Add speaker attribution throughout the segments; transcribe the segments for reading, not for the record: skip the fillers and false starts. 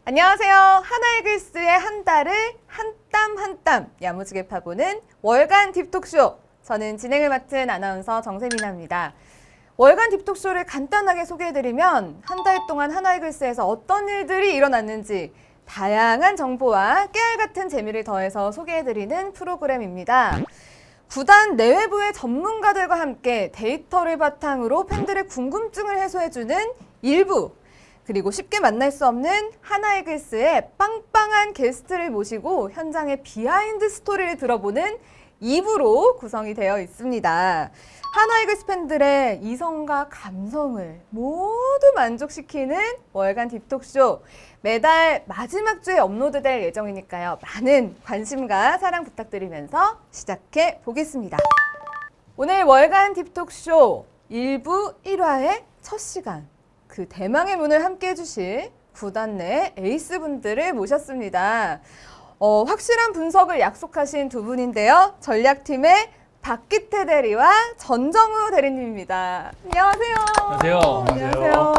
Speaker 1: 안녕하세요. 하나이글스의 한 달을 한 땀 한 땀 야무지게 파보는 월간 딥톡쇼. 저는 진행을 맡은 아나운서 정세민아입니다. 월간 딥톡쇼를 간단하게 소개해드리면 한 달 동안 하나이글스에서 어떤 일들이 일어났는지 다양한 정보와 깨알 같은 재미를 더해서 소개해드리는 프로그램입니다. 구단 내외부의 전문가들과 함께 데이터를 바탕으로 팬들의 궁금증을 해소해주는 1부, 그리고 쉽게 만날 수 없는 하나이글스의 빵빵한 게스트를 모시고 현장의 비하인드 스토리를 들어보는 2부로 구성이 되어 있습니다. 하나이글스 팬들의 이성과 감성을 모두 만족시키는 월간 딥톡쇼. 매달 마지막 주에 업로드될 예정이니까요. 많은 관심과 사랑 부탁드리면서 시작해 보겠습니다. 오늘 월간 딥톡쇼 1부 1화의 첫 시간. 그 대망의 문을 함께 해주실 구단 내 에이스분들을 모셨습니다. 확실한 분석을 약속하신 두 분인데요. 전략팀의 박기태 대리와 전정우 대리님입니다. 안녕하세요.
Speaker 2: 안녕하세요.
Speaker 1: 안녕하세요.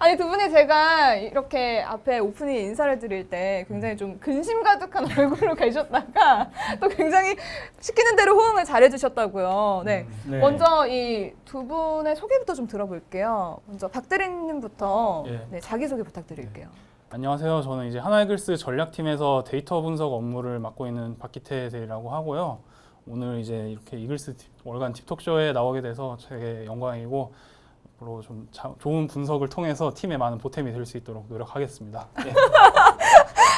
Speaker 1: 아니, 두 분이 제가 이렇게 앞에 오프닝 인사를 드릴 때 굉장히 좀 근심 가득한 얼굴로 계셨다가 또 굉장히 시키는 대로 호응을 잘해주셨다고요. 네.
Speaker 2: 네.
Speaker 1: 먼저 이 두 분의 소개부터 좀 들어볼게요. 먼저 박 대리님부터 네, 자기소개 부탁드릴게요.
Speaker 2: 안녕하세요. 저는 이제 하나이글스 전략팀에서 데이터 분석 업무를 맡고 있는 박기태 대리라고 하고요. 오늘 이제 이렇게 이글스 월간 딥톡쇼에 나오게 돼서 되게 영광이고 앞으로 좀 좋은 분석을 통해서 팀에 많은 보탬이 될 수 있도록 노력하겠습니다. 예.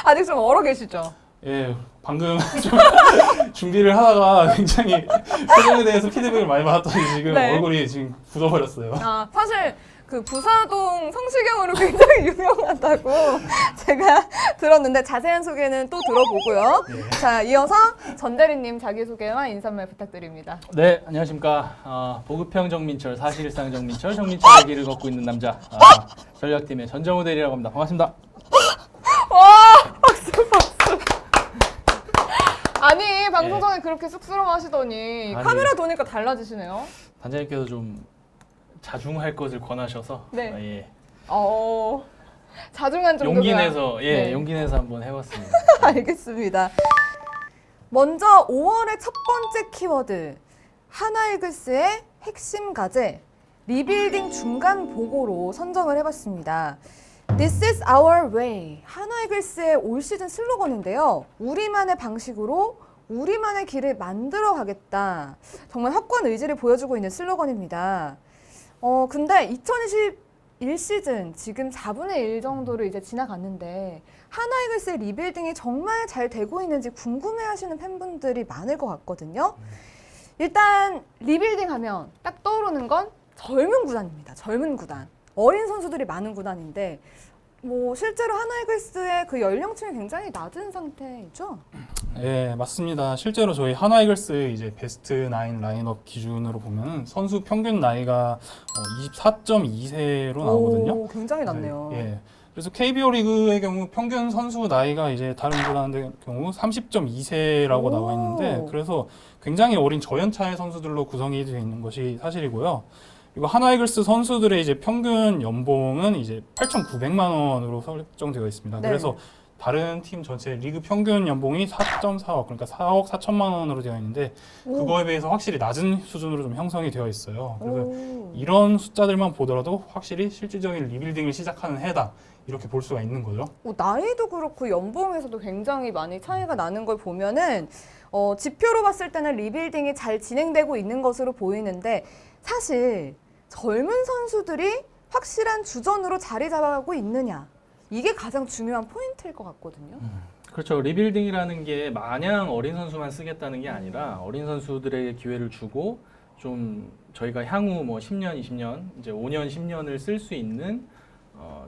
Speaker 1: 아직 좀 얼어 계시죠?
Speaker 2: 예, 방금 좀 준비를 하다가 굉장히 표정에 대해서 피드백을 많이 받았더니 지금
Speaker 1: 네.
Speaker 2: 얼굴이 지금 굳어버렸어요.
Speaker 1: 사실 그 부사동 성시경으로 굉장히 유명하다고 제가 들었는데 자세한 소개는 또 들어보고요.
Speaker 2: 네.
Speaker 1: 자, 이어서 전 대리님 자기소개와 인사말 부탁드립니다.
Speaker 3: 네, 안녕하십니까. 보급형 정민철, 사실상 정민철, 정민철의 길을 걷고 있는 남자, 전략팀의 전정우 대리라고 합니다. 반갑습니다.
Speaker 1: 와, 박수 박수. 아니, 방송 전에 그렇게 쑥스러워 하시더니
Speaker 3: 아니.
Speaker 1: 카메라 도니까 달라지시네요.
Speaker 3: 단장님께서 좀 자중할 것을 권하셔서
Speaker 1: 네.
Speaker 3: 예.
Speaker 1: 자중한 정도가.
Speaker 3: 용기 내서
Speaker 1: 네.
Speaker 3: 용기 내서 한번 해봤습니다.
Speaker 1: 알겠습니다. 먼저 5월의 첫 번째 키워드, 하나이글스의 핵심 과제, 리빌딩 중간 보고로 선정을 해봤습니다. This is our way. 하나이글스의 올 시즌 슬로건인데요. 우리만의 방식으로 우리만의 길을 만들어 가겠다. 정말 확고한 의지를 보여주고 있는 슬로건입니다. 근데 2021 시즌 지금 4분의 1 정도를 이제 지나갔는데 하나이글스의 리빌딩이 정말 잘 되고 있는지 궁금해하시는 팬분들이 많을 것 같거든요. 일단 리빌딩 하면 딱 떠오르는 건 젊은 구단입니다. 젊은 구단. 어린 선수들이 많은 구단인데 뭐 실제로 하나이글스의 그 연령층이 굉장히 낮은 상태이죠?
Speaker 2: 네, 맞습니다. 실제로 저희 하나이글스 이제 베스트 9 라인업 기준으로 보면 선수 평균 나이가 24.2세로 나오거든요.
Speaker 1: 오, 굉장히 낮네요.
Speaker 2: 예. 그래서 KBO 리그의 경우 평균 선수 나이가 이제 다른 구단의 경우 30.2세라고
Speaker 1: 오.
Speaker 2: 나와 있는데 그래서 굉장히 어린 저연차의 선수들로 구성이 되어 있는 것이 사실이고요. 그리고 하나이글스 선수들의 이제 평균 연봉은 이제 8,900만 원으로 설정되어 있습니다.
Speaker 1: 네.
Speaker 2: 그래서 다른 팀 전체 리그 평균 연봉이 4.4억, 그러니까 4억 4천만 원으로 되어 있는데 그거에 비해서 확실히 낮은 수준으로 좀 형성이 되어 있어요. 그래서 이런 숫자들만 보더라도 확실히 실질적인 리빌딩을 시작하는 해다 이렇게 볼 수가 있는 거죠.
Speaker 1: 나이도 그렇고 연봉에서도 굉장히 많이 차이가 나는 걸 보면은 지표로 봤을 때는 리빌딩이 잘 진행되고 있는 것으로 보이는데 사실 젊은 선수들이 확실한 주전으로 자리 잡아가고 있느냐 이게 가장 중요한 포인트일 것 같거든요.
Speaker 3: 그렇죠. 리빌딩이라는 게 마냥 어린 선수만 쓰겠다는 게 아니라 어린 선수들에게 기회를 주고 좀 저희가 향후 뭐 10년, 20년, 이제 5년, 10년을 쓸 수 있는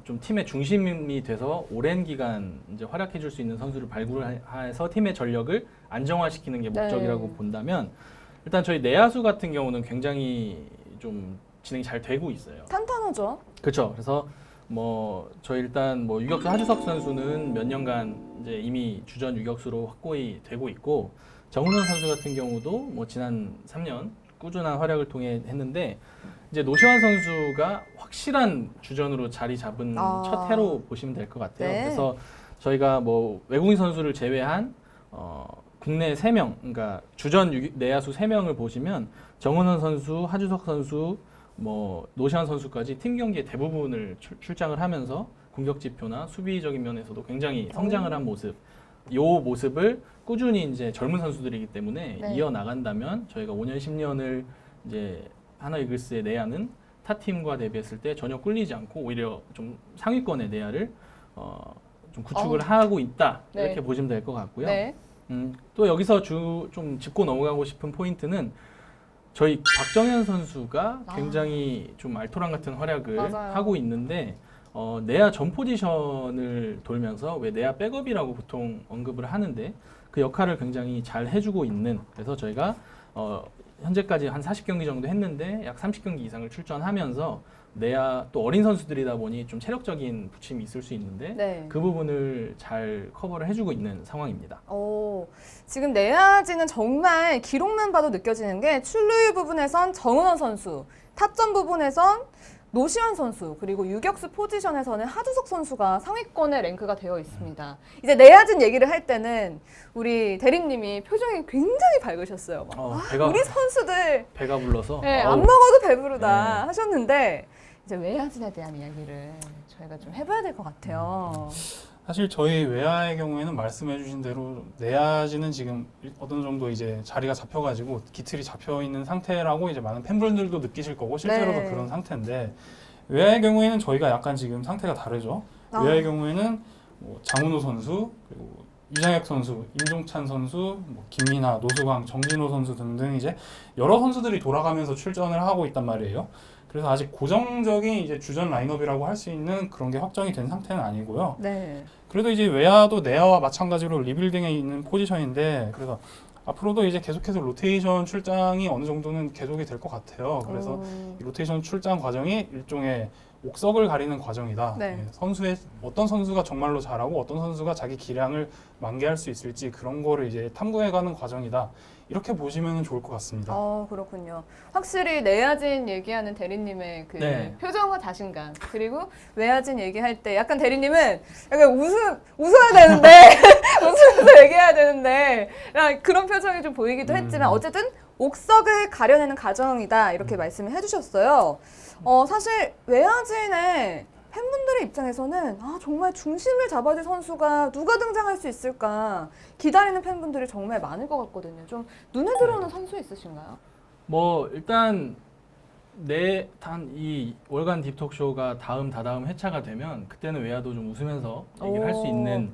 Speaker 3: 좀 팀의 중심이 돼서 오랜 기간 이제 활약해 줄 수 있는 선수를 발굴해서 팀의 전력을 안정화시키는 게 목적이라고
Speaker 1: 네.
Speaker 3: 본다면 일단 저희 내야수 같은 경우는 굉장히 좀 진행이 잘 되고 있어요.
Speaker 1: 탄탄하죠.
Speaker 3: 그렇죠. 그래서 뭐 저희 일단 뭐 유격수 하주석 선수는 몇 년간 이제 이미 주전 유격수로 확고히 되고 있고 정은원 선수 같은 경우도 뭐 지난 3년 꾸준한 활약을 통해 했는데 이제 노시환 선수가 확실한 주전으로 자리 잡은
Speaker 1: 아.
Speaker 3: 첫 해로 보시면 될 것 같아요.
Speaker 1: 네.
Speaker 3: 그래서 저희가 뭐 외국인 선수를 제외한 국내 3명, 그러니까 주전 내야수 3명을 보시면 정은원 선수, 하주석 선수, 뭐 노시환 선수까지 팀 경기의 대부분을 출장을 하면서 공격 지표나 수비적인 면에서도 굉장히 성장을 한 모습. 이 모습을 꾸준히 이제 젊은 선수들이기 때문에
Speaker 1: 네.
Speaker 3: 이어 나간다면 저희가 5년, 10년을 이제 하나 이글스의 내야는 타 팀과 대비했을 때 전혀 꿀리지 않고 오히려 좀 상위권의 내야를 좀 구축을 하고 있다
Speaker 1: 네.
Speaker 3: 이렇게 보시면 될 것 같고요.
Speaker 1: 네.
Speaker 3: 또 여기서 좀 짚고 넘어가고 싶은 포인트는 저희 박정현 선수가 굉장히 좀 알토란 같은 활약을
Speaker 1: 맞아요.
Speaker 3: 하고 있는데 내야 전 포지션을 돌면서 왜 내야 백업이라고 보통 언급을 하는데 그 역할을 굉장히 잘 해주고 있는, 그래서 저희가 현재까지 한 40경기 정도 했는데 약 30경기 이상을 출전하면서 내야 또 어린 선수들이다 보니 좀 체력적인 부침이 있을 수 있는데
Speaker 1: 네.
Speaker 3: 그 부분을 잘 커버를 해주고 있는 상황입니다.
Speaker 1: 지금 내야진은 정말 기록만 봐도 느껴지는 게 출루율 부분에선 정은원 선수, 타점 부분에선 노시환 선수, 그리고 유격수 포지션에서는 하주석 선수가 상위권에 랭크가 되어 있습니다. 이제 내야진 얘기를 할 때는 우리 대리님이 표정이 굉장히 밝으셨어요. 우리 선수들
Speaker 3: 배가 불러서
Speaker 1: 네, 안
Speaker 3: 어우,
Speaker 1: 먹어도 배부르다
Speaker 3: 네.
Speaker 1: 하셨는데 이제 외야진에 대한 이야기를 저희가 좀 해봐야 될 것 같아요.
Speaker 2: 사실 저희 외야의 경우에는 말씀해주신 대로 내야지는 지금 어느 정도 이제 자리가 잡혀가지고 기틀이 잡혀 있는 상태라고 이제 많은 팬분들도 느끼실 거고 실제로도
Speaker 1: 네.
Speaker 2: 그런 상태인데, 외야의 경우에는 저희가 약간 지금 상태가 다르죠. 외야의 경우에는 뭐 장훈호 선수, 그리고 이장혁 선수, 임종찬 선수, 뭐 김민하, 노수광, 정진호 선수 등등 이제 여러 선수들이 돌아가면서 출전을 하고 있단 말이에요. 그래서 아직 고정적인 이제 주전 라인업이라고 할 수 있는 그런 게 확정이 된 상태는 아니고요.
Speaker 1: 네.
Speaker 2: 그래도 이제 외야도 내야와 마찬가지로 리빌딩에 있는 포지션인데, 그래서 앞으로도 이제 계속해서 로테이션 출장이 어느 정도는 계속이 될 것 같아요. 그래서 이 로테이션 출장 과정이 일종의 옥석을 가리는 과정이다.
Speaker 1: 네.
Speaker 2: 선수의 어떤 선수가 정말로 잘하고 어떤 선수가 자기 기량을 만개할 수 있을지 그런 거를 이제 탐구해가는 과정이다. 이렇게 보시면 좋을 것 같습니다.
Speaker 1: 그렇군요. 확실히 내야진 얘기하는 대리님의 그
Speaker 3: 네.
Speaker 1: 표정과 자신감, 그리고 외야진 얘기할 때 약간 대리님은 약간 웃어야 되는데 웃으면서 얘기해야 되는데 그런 표정이 좀 보이기도 했지만 어쨌든 옥석을 가려내는 과정이다 이렇게 말씀을 해주셨어요. 사실 외야진의 팬분들의 입장에서는 정말 중심을 잡아줄 선수가 누가 등장할 수 있을까 기다리는 팬분들이 정말 많을 것 같거든요. 좀 눈에 들어오는 선수 있으신가요?
Speaker 3: 뭐 일단 이 월간 딥톡쇼가 다다음 회차가 되면 그때는 외야도 좀 웃으면서 얘기를 할 수 있는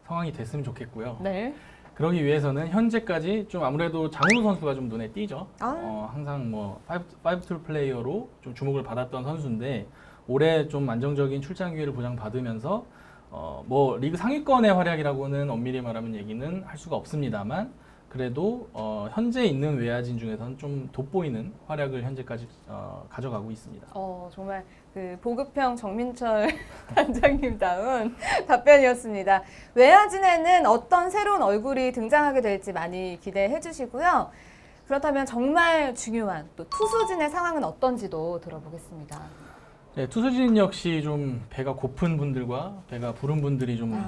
Speaker 3: 상황이 됐으면 좋겠고요.
Speaker 1: 네.
Speaker 3: 그러기 위해서는 현재까지 좀 아무래도 장훈우 선수가 좀 눈에 띄죠.
Speaker 1: 아.
Speaker 3: 항상 뭐 5툴 플레이어로 좀 주목을 받았던 선수인데 올해 좀 안정적인 출장 기회를 보장받으면서 뭐 리그 상위권의 활약이라고는 엄밀히 말하면 얘기는 할 수가 없습니다만 그래도 현재 있는 외야진 중에서는 좀 돋보이는 활약을 현재까지 가져가고 있습니다.
Speaker 1: 정말 그 보급형 정민철 단장님다운 답변이었습니다. 외야진에는 어떤 새로운 얼굴이 등장하게 될지 많이 기대해 주시고요. 그렇다면 정말 중요한 또 투수진의 상황은 어떤지도 들어보겠습니다.
Speaker 3: 네, 투수진 역시 좀 배가 고픈 분들과 배가 부른 분들이 좀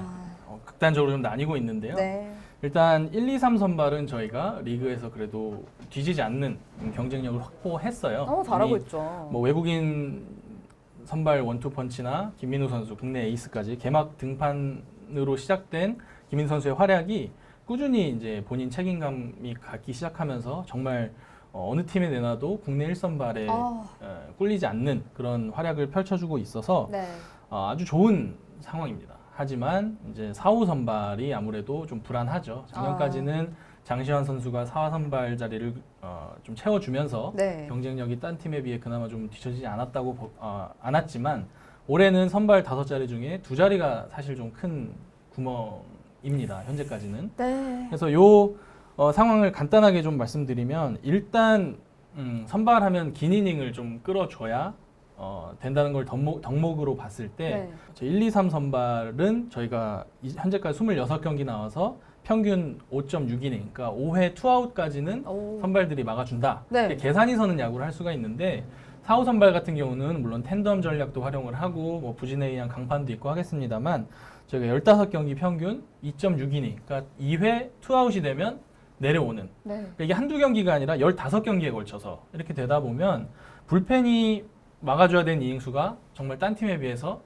Speaker 3: 극단적으로 좀 나뉘고 있는데요.
Speaker 1: 네.
Speaker 3: 일단 1, 2, 3 선발은 저희가 리그에서 그래도 뒤지지 않는 경쟁력을 확보했어요.
Speaker 1: 잘하고
Speaker 3: 이미
Speaker 1: 있죠.
Speaker 3: 뭐 외국인 선발 원투펀치나 김민우 선수 국내 에이스까지 개막 등판으로 시작된 김민우 선수의 활약이 꾸준히 이제 본인 책임감이 갖기 시작하면서 정말 어느 팀에 내놔도 국내 1선발에 꿀리지 않는 그런 활약을 펼쳐주고 있어서
Speaker 1: 네.
Speaker 3: 아주 좋은 상황입니다. 하지만 이제 4, 5 선발이 아무래도 좀 불안하죠. 작년까지는 장시환 선수가 4, 5 선발 자리를 좀 채워주면서
Speaker 1: 네.
Speaker 3: 경쟁력이 딴 팀에 비해 그나마 좀 뒤처지지 않았지만 올해는 선발 5자리 중에 2자리가 사실 좀 큰 구멍입니다. 현재까지는.
Speaker 1: 네.
Speaker 3: 그래서 상황을 간단하게 좀 말씀드리면 일단 선발하면 긴 이닝을 좀 끌어줘야 된다는 걸 덕목으로 봤을 때 1, 2, 3 선발은 저희가 현재까지 26경기 나와서 평균 5.6이닝, 그러니까 5회 투아웃까지는 선발들이 막아준다.
Speaker 1: 네.
Speaker 3: 이렇게 계산이 서는 야구를 할 수가 있는데 4호 선발 같은 경우는 물론 텐덤 전략도 활용을 하고 뭐 부진에 의한 강판도 있고 하겠습니다만 저희가 15경기 평균 2.6이닝, 그러니까 2회 투아웃이 되면 내려오는.
Speaker 1: 네.
Speaker 3: 그러니까 이게 한두 경기가 아니라 15경기에 걸쳐서 이렇게 되다 보면 불펜이 막아줘야 되는 이닝 수가 정말 딴 팀에 비해서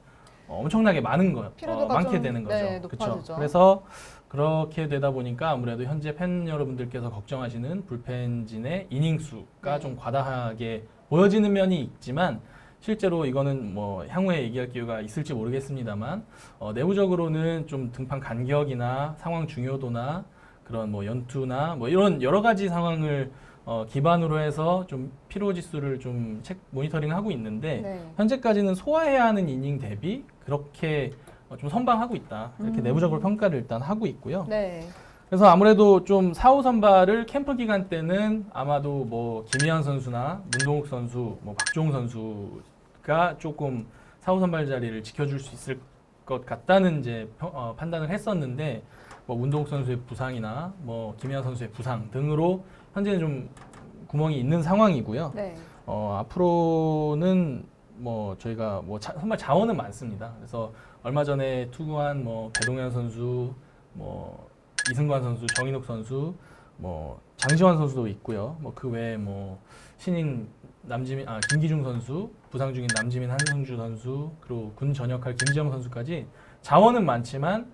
Speaker 3: 엄청나게 많은 거예요.
Speaker 1: 피로도가
Speaker 3: 많게
Speaker 1: 좀,
Speaker 3: 되는 거죠.
Speaker 1: 네,
Speaker 3: 그쵸?
Speaker 1: 높아지죠.
Speaker 3: 그래서 그렇게 되다 보니까 아무래도 현재 팬 여러분들께서 걱정하시는 불펜진의 이닝 수가
Speaker 1: 네.
Speaker 3: 좀 과다하게 보여지는 면이 있지만 실제로 이거는 뭐 향후에 얘기할 기회가 있을지 모르겠습니다만 내부적으로는 좀 등판 간격이나 상황 중요도나 그런 뭐 연투나 뭐 이런 여러 가지 상황을 기반으로 해서 좀 피로 지수를 좀 모니터링하고 있는데
Speaker 1: 네.
Speaker 3: 현재까지는 소화해야 하는 이닝 대비 그렇게 좀 선방하고 있다. 이렇게 내부적으로 평가를 일단 하고 있고요.
Speaker 1: 네.
Speaker 3: 그래서 아무래도 좀 4호 선발을 캠프 기간 때는 아마도 뭐 김희환 선수나 문동욱 선수, 뭐 박주홍 선수가 조금 4호 선발 자리를 지켜줄 수 있을 것 같다는 이제 판단을 했었는데 뭐 문동욱 선수의 부상이나 뭐 김희환 선수의 부상 등으로 현재는 좀 구멍이 있는 상황이고요.
Speaker 1: 네.
Speaker 3: 앞으로는 뭐 저희가 뭐 선발 자원은 많습니다. 그래서 얼마 전에 투구한 뭐 배동현 선수, 뭐 이승관 선수, 정인욱 선수, 뭐 장시환 선수도 있고요. 뭐 그 외에 뭐 신인 김기중 선수, 부상 중인 남지민 한승주 선수, 그리고 군 전역할 김지영 선수까지 자원은 많지만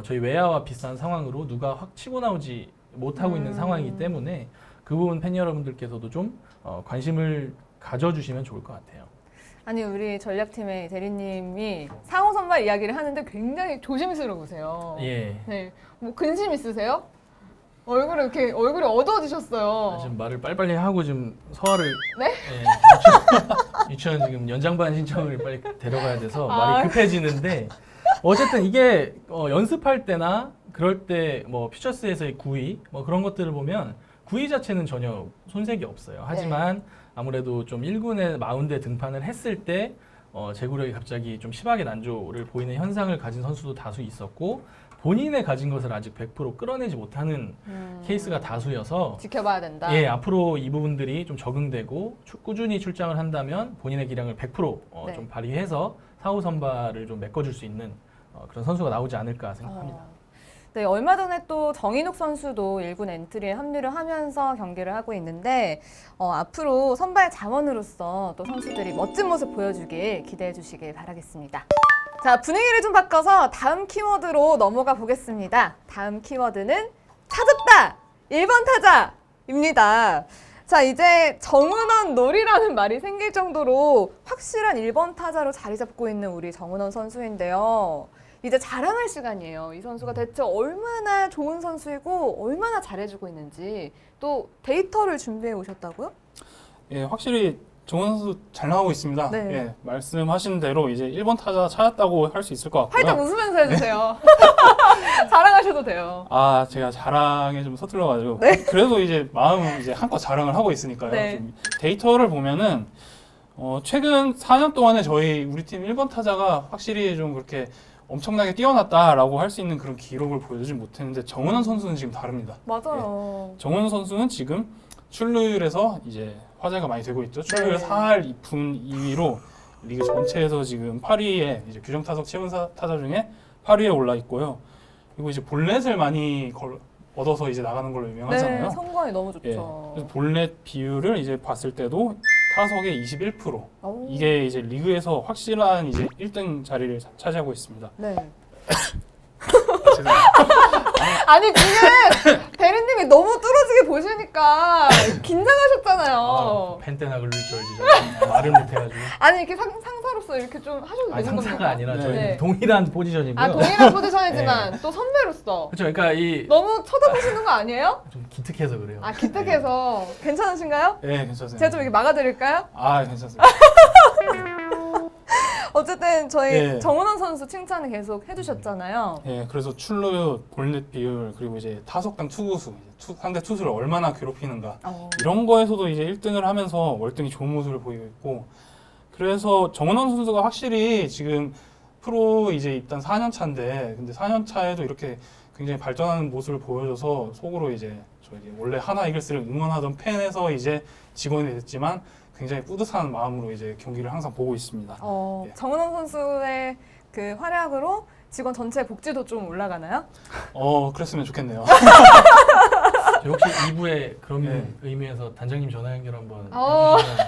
Speaker 3: 저희 외야와 비슷한 상황으로 누가 확 치고 나오지 못하고 있는 상황이기 때문에 그 부분 팬 여러분들께서도 좀 관심을 가져주시면 좋을 것 같아요.
Speaker 1: 아니 우리 전략팀의 대리님이 4호 선발 이야기를 하는데 굉장히 조심스러우세요.
Speaker 3: 예.
Speaker 1: 네. 뭐 근심 있으세요? 얼굴이 어두워지셨어요.
Speaker 3: 지금 말을 빨리빨리 하고 지금 서화를
Speaker 1: 네?
Speaker 3: 예, 유치원 지금 연장반 신청을 빨리 데려가야 돼서 말이 급해지는데 어쨌든 이게 연습할 때나 그럴 때 뭐 퓨처스에서의 구위 뭐 그런 것들을 보면 구위 자체는 전혀 손색이 없어요. 하지만 아무래도 좀 1군의 마운드에 등판을 했을 때 제구력이 갑자기 좀 심하게 난조를 보이는 현상을 가진 선수도 다수 있었고 본인의 가진 것을 아직 100% 끌어내지 못하는 케이스가 다수여서
Speaker 1: 지켜봐야 된다.
Speaker 3: 예, 앞으로 이 부분들이 좀 적응되고 꾸준히 출장을 한다면 본인의 기량을 100%
Speaker 1: 네.
Speaker 3: 좀 발휘해서 4호 선발을 좀 메꿔줄 수 있는 그런 선수가 나오지 않을까 생각합니다.
Speaker 1: 네, 얼마 전에 또 정인욱 선수도 1군 엔트리에 합류를 하면서 경기를 하고 있는데 앞으로 선발 자원으로서 또 선수들이 멋진 모습 보여주길 기대해 주시길 바라겠습니다. 자, 분위기를 좀 바꿔서 다음 키워드로 넘어가 보겠습니다. 다음 키워드는 찾았다! 1번 타자입니다. 자, 이제 정은원 놀이라는 말이 생길 정도로 확실한 1번 타자로 자리 잡고 있는 우리 정은원 선수인데요. 이제 자랑할 시간이에요. 이 선수가 대체 얼마나 좋은 선수이고 얼마나 잘해주고 있는지 또 데이터를 준비해 오셨다고요?
Speaker 2: 예, 확실히 정원 선수 잘 나가고 있습니다.
Speaker 1: 네.
Speaker 2: 예, 말씀하신 대로 이제 1번 타자 찾았다고 할 수 있을 것 같고요.
Speaker 1: 활짝 웃으면서 해주세요. 자랑하셔도 돼요.
Speaker 2: 아, 제가 자랑에 좀 서툴러가지고 그래도 이제 마음은 이제 한껏 자랑을 하고 있으니까요.
Speaker 1: 네.
Speaker 2: 좀 데이터를 보면은 최근 4년 동안에 우리 팀 1번 타자가 확실히 좀 그렇게 엄청나게 뛰어났다라고 할 수 있는 그런 기록을 보여주지 못했는데 정은원 선수는 지금 다릅니다.
Speaker 1: 맞아요.
Speaker 2: 정은원 선수는 지금 출루율에서 이제 화제가 많이 되고 있죠. 출루율
Speaker 1: 네.
Speaker 2: 4할 2푼 2위로 리그 전체에서 지금 8위에 이제 규정 타석 채운 타자 중에 8위에 올라 있고요. 그리고 이제 볼넷을 많이 얻어서 이제 나가는 걸로 유명하잖아요.
Speaker 1: 네, 성과이 너무 좋죠.
Speaker 2: 예. 그래서 볼넷 비율을 이제 봤을 때도 타석의 21%.
Speaker 1: 오.
Speaker 2: 이게 이제 리그에서 확실한 이제 1등 자리를 차지하고 있습니다.
Speaker 1: 네.
Speaker 2: 죄송합니다.
Speaker 1: 아니 지금 대리님이 너무 뚫어지게 보시니까 긴장하셨잖아요.
Speaker 3: 펜때나 그럴 줄 알지. 말을 못해가지고.
Speaker 1: 아니 이렇게 상사로서 이렇게 좀 하셔도 되는 겁니까?
Speaker 3: 상사가 아니라
Speaker 2: 네.
Speaker 3: 저희는
Speaker 1: 네.
Speaker 3: 동일한 포지션이고요.
Speaker 1: 아 동일한 포지션이지만 또 선배로서
Speaker 3: 그렇죠. 그러니까 이
Speaker 1: 너무 쳐다보시는 거 아니에요?
Speaker 3: 좀 기특해서 그래요.
Speaker 1: 아 기특해서 괜찮으신가요?
Speaker 2: 네, 괜찮습니다.
Speaker 1: 제가 좀 이렇게 막아드릴까요?
Speaker 2: 아, 괜찮습니다.
Speaker 1: 어쨌든 저희
Speaker 2: 예.
Speaker 1: 정은원 선수 칭찬을 계속 해주셨잖아요.
Speaker 2: 예, 그래서 출루율, 볼넷 비율, 그리고 이제 타석당 투구수, 상대 투수를 얼마나 괴롭히는가 이런 거에서도 이제 1등을 하면서 월등히 좋은 모습을 보이고 있고, 그래서 정은원 선수가 확실히 지금 프로 이제 입단 4년 차인데, 근데 4년 차에도 이렇게 굉장히 발전하는 모습을 보여줘서 속으로 이제 저희 원래 하나 이글스를 응원하던 팬에서 이제 직원이 됐지만 굉장히 뿌듯한 마음으로 이제 경기를 항상 보고 있습니다. 예.
Speaker 1: 정은원 선수의 그 활약으로 직원 전체 복지도 좀 올라가나요?
Speaker 2: 그랬으면 좋겠네요.
Speaker 3: 저 혹시 2부에 그런
Speaker 2: 네.
Speaker 3: 의미에서 단장님 전화 연결 한번
Speaker 1: 어.
Speaker 3: 해주시면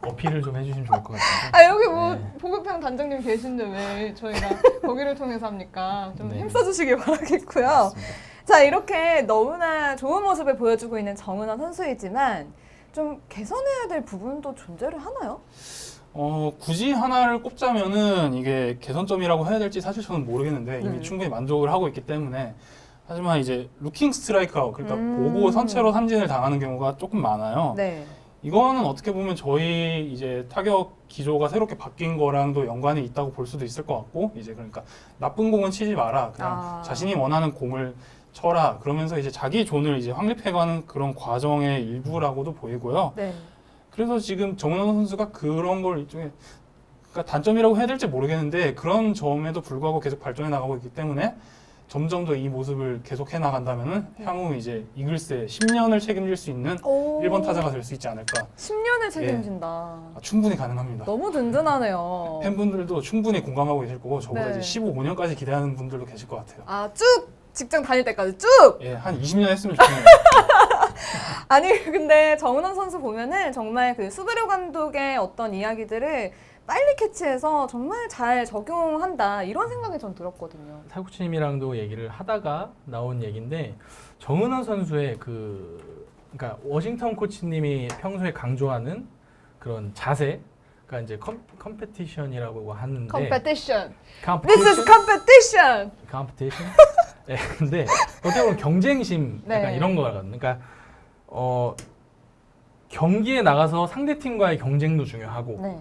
Speaker 3: 어필을 좀 해주시면 좋을 것 같은데.
Speaker 1: 아 여기 뭐
Speaker 3: 네.
Speaker 1: 보급형 단장님 계신데 왜 저희가 거기를 통해서 합니까? 좀
Speaker 3: 네.
Speaker 1: 힘써주시길 바라겠고요.
Speaker 3: 맞습니다.
Speaker 1: 자 이렇게 너무나 좋은 모습을 보여주고 있는 정은원 선수이지만 좀 개선해야 될 부분도 존재를 하나요?
Speaker 2: 굳이 하나를 꼽자면은 이게 개선점이라고 해야 될지 사실 저는 모르겠는데 이미
Speaker 1: 네.
Speaker 2: 충분히 만족을 하고 있기 때문에 하지만 이제 루킹 스트라이크아웃 그러니까
Speaker 1: 음.
Speaker 2: 보고 선체로 삼진을 당하는 경우가 조금 많아요.
Speaker 1: 네.
Speaker 2: 이거는 어떻게 보면 저희 이제 타격 기조가 새롭게 바뀐 거랑도 연관이 있다고 볼 수도 있을 것 같고 이제 그러니까 나쁜 공은 치지 마라 그냥 자신이 원하는 공을 쳐라 그러면서 이제 자기 존을 이제 확립해가는 그런 과정의 일부라고도 보이고요.
Speaker 1: 네.
Speaker 2: 그래서 지금 정은원 선수가 그런 걸 일종의 그러니까 단점이라고 해야 될지 모르겠는데 그런 점에도 불구하고 계속 발전해 나가고 있기 때문에 점점 더 이 모습을 계속해 나간다면은 향후 이제 이글스의 10년을 책임질 수 있는 1번 타자가 될 수 있지 않을까.
Speaker 1: 10년을 책임진다.
Speaker 2: 충분히 가능합니다.
Speaker 1: 너무 든든하네요.
Speaker 2: 팬분들도 충분히 공감하고 계실 거고 저보다
Speaker 1: 네.
Speaker 2: 이제 15년까지 기대하는 분들도 계실 것 같아요.
Speaker 1: 아 쭉 직장 다닐 때까지 쭉.
Speaker 2: 예, 한 20년 했으면 좋겠네요.
Speaker 1: 아니 근데 정은원 선수 보면은 정말 그 수베르 감독의 어떤 이야기들을 빨리 캐치해서 정말 잘 적용한다 이런 생각이 전 들었거든요.
Speaker 3: 타구치님이랑도 얘기를 하다가 나온 얘기인데 정은원 선수의 그러니까 워싱턴 코치님이 평소에 강조하는 그런 자세, 그러니까 이제 컴페티션이라고 하는데
Speaker 1: Competition. This is competition.
Speaker 3: 컴페티션. 네, 근데 어떻게 보면 경쟁심 약간
Speaker 1: 네.
Speaker 3: 이런 거거든요. 그러니까 경기에 나가서 상대 팀과의 경쟁도 중요하고
Speaker 1: 네.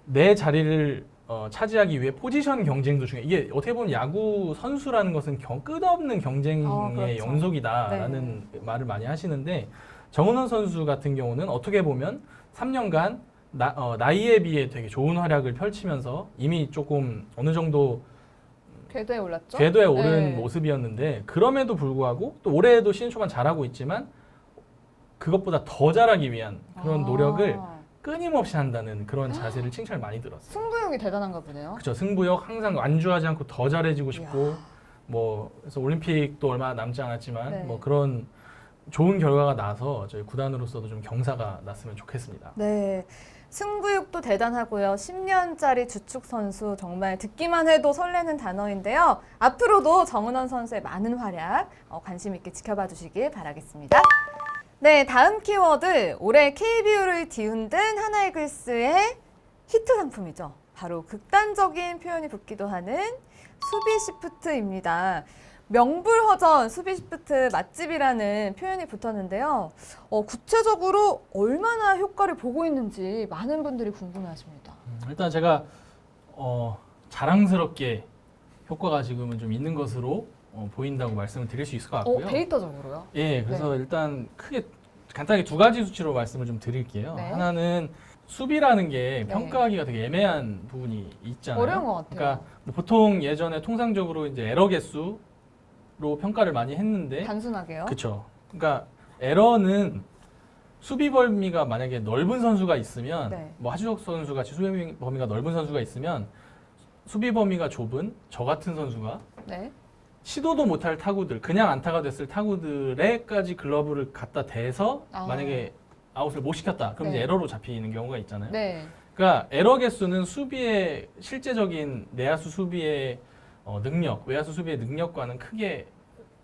Speaker 3: 내 자리를 차지하기 위해 포지션 경쟁도 중요해. 이게 어떻게 보면 야구 선수라는 것은 끝없는 경쟁의
Speaker 1: 그렇죠.
Speaker 3: 연속이다라는 말을 많이 하시는데 정은원 선수 같은 경우는 어떻게 보면 3년간 나이에 비해 되게 좋은 활약을 펼치면서 이미 조금 어느 정도
Speaker 1: 궤도에 올랐죠?
Speaker 3: 궤도에 오른
Speaker 1: 네.
Speaker 3: 모습이었는데 그럼에도 불구하고 또 올해도 시즌 초반 잘하고 있지만 그것보다 더 잘하기 위한 그런 노력을 끊임없이 한다는 그런 자세를 칭찬을 많이 들었어요.
Speaker 1: 승부욕이 대단한가 보네요.
Speaker 3: 그렇죠. 승부욕 항상 안주하지 않고 더 잘해지고 싶고
Speaker 1: 이야.
Speaker 3: 뭐 그래서 올림픽도 얼마 남지 않았지만
Speaker 1: 네.
Speaker 3: 뭐 그런 좋은 결과가 나서 저희 구단으로서도 좀 경사가 났으면 좋겠습니다.
Speaker 1: 네. 승부욕도 대단하고요. 10년짜리 주축 선수 정말 듣기만 해도 설레는 단어인데요. 앞으로도 정은원 선수의 많은 활약 관심 있게 지켜봐 주시길 바라겠습니다. 네, 다음 키워드 올해 KBO를 뒤흔든 하나이글스의 히트 상품이죠. 바로 극단적인 표현이 붙기도 하는 수비 시프트입니다. 명불허전 수비 시프트 맛집이라는 표현이 붙었는데요. 구체적으로 얼마나 효과를 보고 있는지 많은 분들이 궁금해하십니다.
Speaker 3: 일단 제가 자랑스럽게 효과가 지금은 좀 있는 것으로 보인다고 말씀을 드릴 수 있을 것 같고요.
Speaker 1: 데이터적으로요?
Speaker 3: 예, 그래서 일단 크게 간단하게 두 가지 수치로 말씀을 좀 드릴게요.
Speaker 1: 네.
Speaker 3: 하나는 수비라는 게
Speaker 1: 네.
Speaker 3: 평가하기가 되게 애매한 부분이 있잖아요.
Speaker 1: 어려운 것 같아요.
Speaker 3: 그러니까 뭐 보통 예전에 통상적으로 이제 에러 개수로 평가를 많이 했는데,
Speaker 1: 단순하게요?
Speaker 3: 그렇죠. 그러니까 에러는 수비 범위가 만약에 넓은 선수가 있으면,
Speaker 1: 네.
Speaker 3: 뭐 하주석 선수 같이 수비 범위가 넓은 선수가 있으면 수비 범위가 좁은 저 같은 선수가
Speaker 1: 네.
Speaker 3: 시도도 못할 타구들, 그냥 안타가 됐을 타구들에까지 글러브를 갖다 대서 만약에 아웃을 못 시켰다. 그럼
Speaker 1: 네.
Speaker 3: 이제 에러로 잡히는 경우가 있잖아요.
Speaker 1: 네.
Speaker 3: 그러니까 에러 개수는 수비의 실제적인 내야수 수비의 능력, 외야수 수비의 능력과는 크게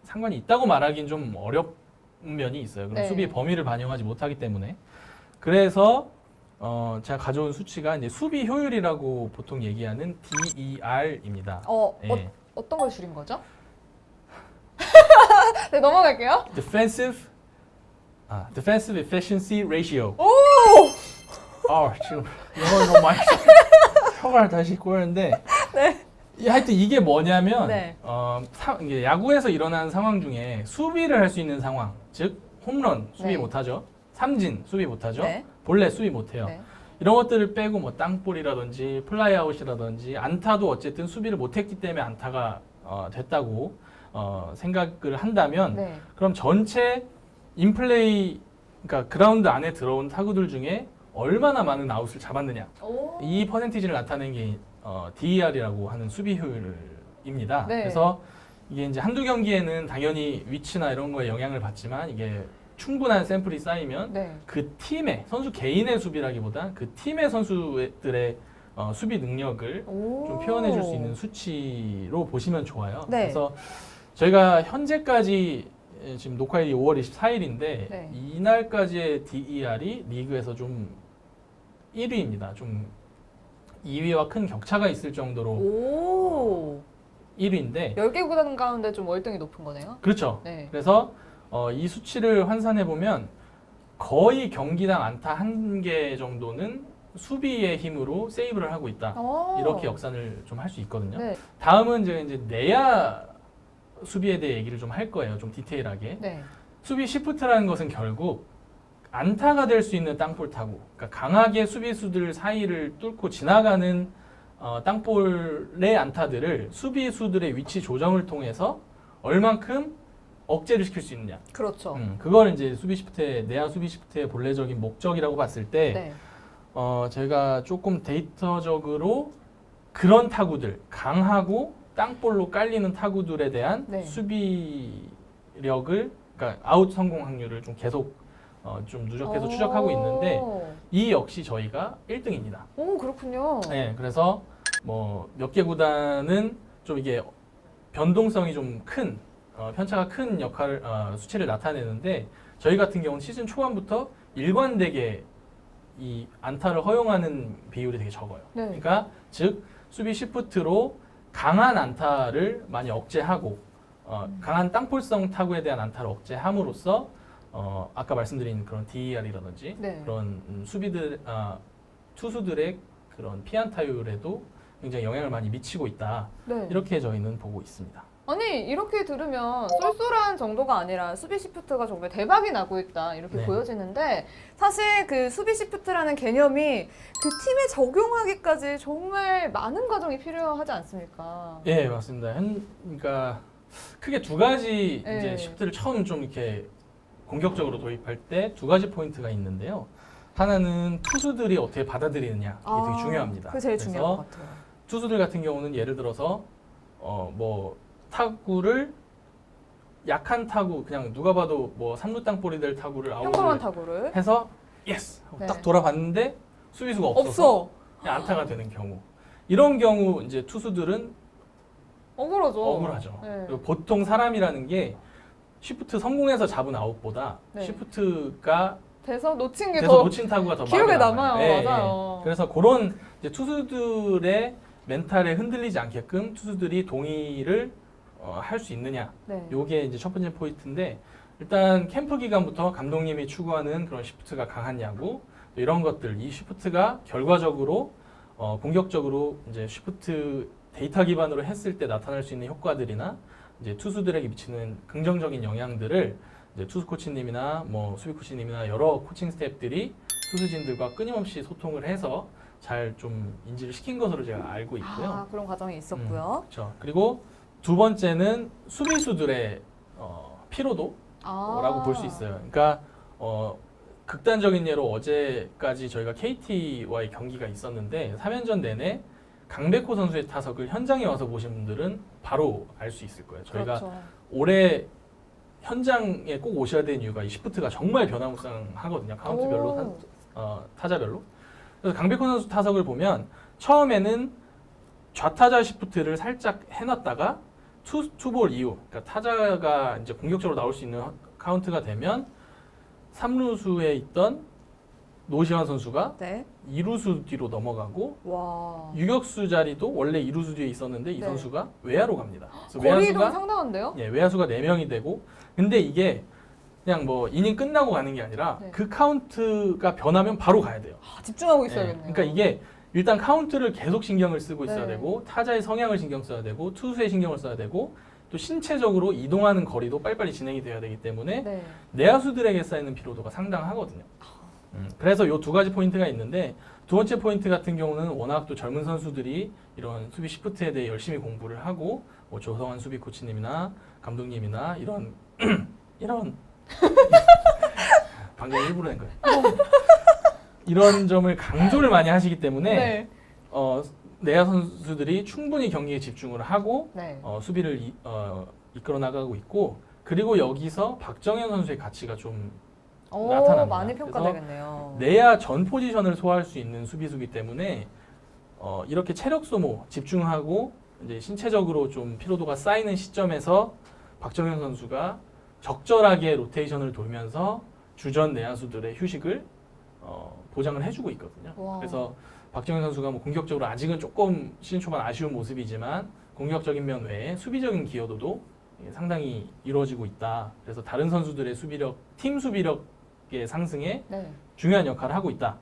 Speaker 3: 상관이 있다고 말하기는 좀 어려운 면이 있어요. 그럼
Speaker 1: 네.
Speaker 3: 수비 범위를 반영하지 못하기 때문에. 그래서 제가 가져온 수치가 이제 수비 효율이라고 보통 얘기하는 DER입니다. 예.
Speaker 1: 어떤 걸 줄인 거죠? 네, 넘어갈게요.
Speaker 3: Defensive Efficiency Ratio.
Speaker 1: 오!
Speaker 3: 지금 영어를 너무 많이 혀가 다시 꼬였는데.
Speaker 1: 네.
Speaker 3: 하여튼 이게 뭐냐면
Speaker 1: 네.
Speaker 3: 이게 야구에서 일어나는 상황 중에 수비를 할 수 있는 상황, 즉 홈런 수비
Speaker 1: 네.
Speaker 3: 못하죠, 삼진 수비 못하죠,
Speaker 1: 네.
Speaker 3: 볼넷 수비 못해요.
Speaker 1: 네.
Speaker 3: 이런 것들을 빼고 뭐 땅볼이라든지 플라이아웃이라든지 안타도 어쨌든 수비를 못했기 때문에 안타가 됐다고 생각을 한다면
Speaker 1: 네.
Speaker 3: 그럼 전체 인플레이 그러니까 그라운드 안에 들어온 타구들 중에 얼마나 많은 아웃을 잡았느냐.
Speaker 1: 오.
Speaker 3: 이 퍼센티지를 나타낸 게 DER이라고 하는 수비 효율입니다.
Speaker 1: 네.
Speaker 3: 그래서 이게 이제 한두 경기에는 당연히 위치나 이런 거에 영향을 받지만 이게 충분한 샘플이 쌓이면
Speaker 1: 네.
Speaker 3: 그 팀의 선수 개인의 수비라기보다 그 팀의 선수들의 수비 능력을
Speaker 1: 오.
Speaker 3: 좀 표현해 줄 수 있는 수치로 보시면 좋아요.
Speaker 1: 네.
Speaker 3: 그래서 저희가 현재까지 지금 녹화일이 5월 24일인데
Speaker 1: 네.
Speaker 3: 이날까지의 DER이 리그에서 좀 1위입니다. 좀 2위와 큰 격차가 있을 정도로
Speaker 1: 오.
Speaker 3: 1위인데
Speaker 1: 10개 구단 가운데 좀 월등히 높은 거네요.
Speaker 3: 그렇죠.
Speaker 1: 네.
Speaker 3: 그래서 이 수치를 환산해 보면 거의 경기당 안타 1개 정도는 수비의 힘으로 세이브를 하고 있다.
Speaker 1: 오.
Speaker 3: 이렇게 역산을 좀 할 수 있거든요.
Speaker 1: 네.
Speaker 3: 다음은 제가 이제 내야 수비에 대해 얘기를 좀 할 거예요. 좀 디테일하게.
Speaker 1: 네.
Speaker 3: 수비 시프트라는 것은 결국 안타가 될 수 있는 땅볼 타구, 그러니까 강하게 수비수들 사이를 뚫고 지나가는 땅볼의 안타들을 수비수들의 위치 조정을 통해서 얼만큼 억제를 시킬 수 있느냐.
Speaker 1: 그렇죠.
Speaker 3: 그걸 이제 수비 시프트의 내야 수비 시프트의 본래적인 목적이라고 봤을 때
Speaker 1: 네.
Speaker 3: 제가 조금 데이터적으로 그런 타구들, 강하고 땅볼로 깔리는 타구들에 대한
Speaker 1: 네.
Speaker 3: 수비력을, 그러니까 아웃 성공 확률을 좀 계속 좀 누적해서 추적하고 있는데 이 역시 저희가 1등입니다.
Speaker 1: 오, 그렇군요.
Speaker 3: 네, 그래서 뭐 몇 개 구단은 좀 이게 변동성이 좀 큰, 편차가 큰 역할, 수치를 나타내는데 저희 같은 경우는 시즌 초반부터 일관되게 이 안타를 허용하는 비율이 되게 적어요.
Speaker 1: 네.
Speaker 3: 그러니까 즉 수비 시프트로 강한 안타를 많이 억제하고 강한 땅볼성 타구에 대한 안타를 억제함으로써 아까 말씀드린 그런 DER이라든지
Speaker 1: 네.
Speaker 3: 그런 투수들의 그런 피안타율에도 굉장히 영향을 많이 미치고 있다.
Speaker 1: 네.
Speaker 3: 이렇게 저희는 보고 있습니다.
Speaker 1: 아니, 이렇게 들으면 쏠쏠한 정도가 아니라 수비 시프트가 정말 대박이 나고 있다 이렇게
Speaker 3: 네.
Speaker 1: 보여지는데 사실 그 수비 시프트라는 개념이 그 팀에 적용하기까지 정말 많은 과정이 필요하지 않습니까?
Speaker 3: 예, 맞습니다. 그러니까 크게 두 가지
Speaker 1: 네.
Speaker 3: 이제 시프트를 처음 좀 이렇게 공격적으로 도입할 때 두 가지 포인트가 있는데요. 하나는 투수들이 어떻게 받아들이느냐 이게 되게 중요합니다.
Speaker 1: 그게 제일 중요한 것
Speaker 3: 그래서
Speaker 1: 같아요.
Speaker 3: 투수들 같은 경우는 예를 들어서 뭐 타구를 약한 타구 그냥 누가 봐도 뭐 3루 땅볼이 될 타구를
Speaker 1: 평범한
Speaker 3: 아웃을
Speaker 1: 타구를
Speaker 3: 해서 예스 하고
Speaker 1: 네.
Speaker 3: 딱 돌아봤는데 수비수가 없어서
Speaker 1: 없어.
Speaker 3: 그냥 안타가 되는 경우 이런 경우 이제 투수들은
Speaker 1: 억울하죠.
Speaker 3: 억울하죠.
Speaker 1: 네.
Speaker 3: 그리고 보통 사람이라는 게 쉬프트 성공해서 잡은 아웃보다
Speaker 1: 네.
Speaker 3: 쉬프트가
Speaker 1: 돼서 놓친 게
Speaker 3: 돼서
Speaker 1: 더
Speaker 3: 놓친 타구가 더
Speaker 1: 기억에
Speaker 3: 마음에
Speaker 1: 남아요.
Speaker 3: 예,
Speaker 1: 맞아요.
Speaker 3: 예. 그래서 그런 이제 투수들의 멘탈에 흔들리지 않게끔 투수들이 동의를 할 수 있느냐.
Speaker 1: 네.
Speaker 3: 요게 이제 첫 번째 포인트인데 일단 캠프 기간부터 감독님이 추구하는 그런 시프트가 강한 야구 또 이런 것들 이 시프트가 결과적으로 공격적으로 이제 시프트 데이터 기반으로 했을 때 나타날 수 있는 효과들이나 이제 투수들에게 미치는 긍정적인 영향들을 이제 투수 코치님이나 뭐 수비 코치님이나 여러 코칭 스태프들이 투수진들과 끊임없이 소통을 해서 잘 좀 인지를 시킨 것으로 제가 알고 있고요.
Speaker 1: 아, 그런 과정이 있었고요.
Speaker 3: 그렇죠. 그리고 두 번째는 수비수들의 피로도라고
Speaker 1: 아.
Speaker 3: 볼 수 있어요. 그러니까 극단적인 예로 어제까지 저희가 KT와의 경기가 있었는데 3연전 내내 강백호 선수의 타석을 현장에 와서 보신 분들은 바로 알 수 있을 거예요. 저희가
Speaker 1: 그렇죠.
Speaker 3: 올해 현장에 꼭 오셔야 되는 이유가 이 시프트가 정말 변화무쌍하거든요. 카운트별로, 타자별로. 그래서 강백호 선수 타석을 보면 처음에는 좌타자 시프트를 살짝 해놨다가 투볼 이후, 그러니까 타자가 이제 공격적으로 나올 수 있는 카운트가 되면 3루수에 있던 노시환 선수가
Speaker 1: 네.
Speaker 3: 2루수 뒤로 넘어가고
Speaker 1: 와.
Speaker 3: 유격수 자리도 원래 2루수 뒤에 있었는데 이
Speaker 1: 네.
Speaker 3: 선수가 외야로 갑니다. 그래서
Speaker 1: 거리도
Speaker 3: 외야수가
Speaker 1: 상당한데요?
Speaker 3: 예, 외야수가 4명이 되고 근데 이게 그냥 뭐 이닝 끝나고 가는 게 아니라
Speaker 1: 네.
Speaker 3: 그 카운트가 변하면 바로 가야 돼요.
Speaker 1: 아, 집중하고
Speaker 3: 예,
Speaker 1: 있어야겠네요.
Speaker 3: 그러니까 이게 일단 카운트를 계속 신경을 쓰고 있어야
Speaker 1: 네.
Speaker 3: 되고 타자의 성향을 신경 써야 되고 투수의 신경을 써야 되고 또 신체적으로 이동하는 거리도 빨리빨리 진행이 돼야 되기 때문에
Speaker 1: 네.
Speaker 3: 내야수들에게 쌓이는 피로도가 상당하거든요. 그래서 이 두 가지 포인트가 있는데 두 번째 포인트 같은 경우는 워낙 또 젊은 선수들이 이런 수비 시프트에 대해 열심히 공부를 하고 뭐 조성환 수비 코치님이나 감독님이나 이런 방금 일부러 낸 거예요. 이런 점을 강조를 많이 하시기 때문에
Speaker 1: 네.
Speaker 3: 내야 선수들이 충분히 경기에 집중을 하고
Speaker 1: 네.
Speaker 3: 수비를 이끌어 나가고 있고 그리고 여기서 박정현 선수의 가치가 좀
Speaker 1: 오,
Speaker 3: 나타납니다.
Speaker 1: 많이 평가되겠네요.
Speaker 3: 내야 전 포지션을 소화할 수 있는 수비수기 때문에 이렇게 체력 소모 집중하고 이제 신체적으로 좀 피로도가 쌓이는 시점에서 박정현 선수가 적절하게 로테이션을 돌면서 주전 내야수들의 휴식을 보장을 해주고 있거든요.
Speaker 1: 와.
Speaker 3: 그래서 박정현 선수가 뭐 공격적으로 아직은 조금 시즌 초반 아쉬운 모습이지만 공격적인 면 외에 수비적인 기여도도 상당히 이루어지고 있다. 그래서 다른 선수들의 수비력, 팀 수비력의 상승에
Speaker 1: 네.
Speaker 3: 중요한 역할을 하고 있다.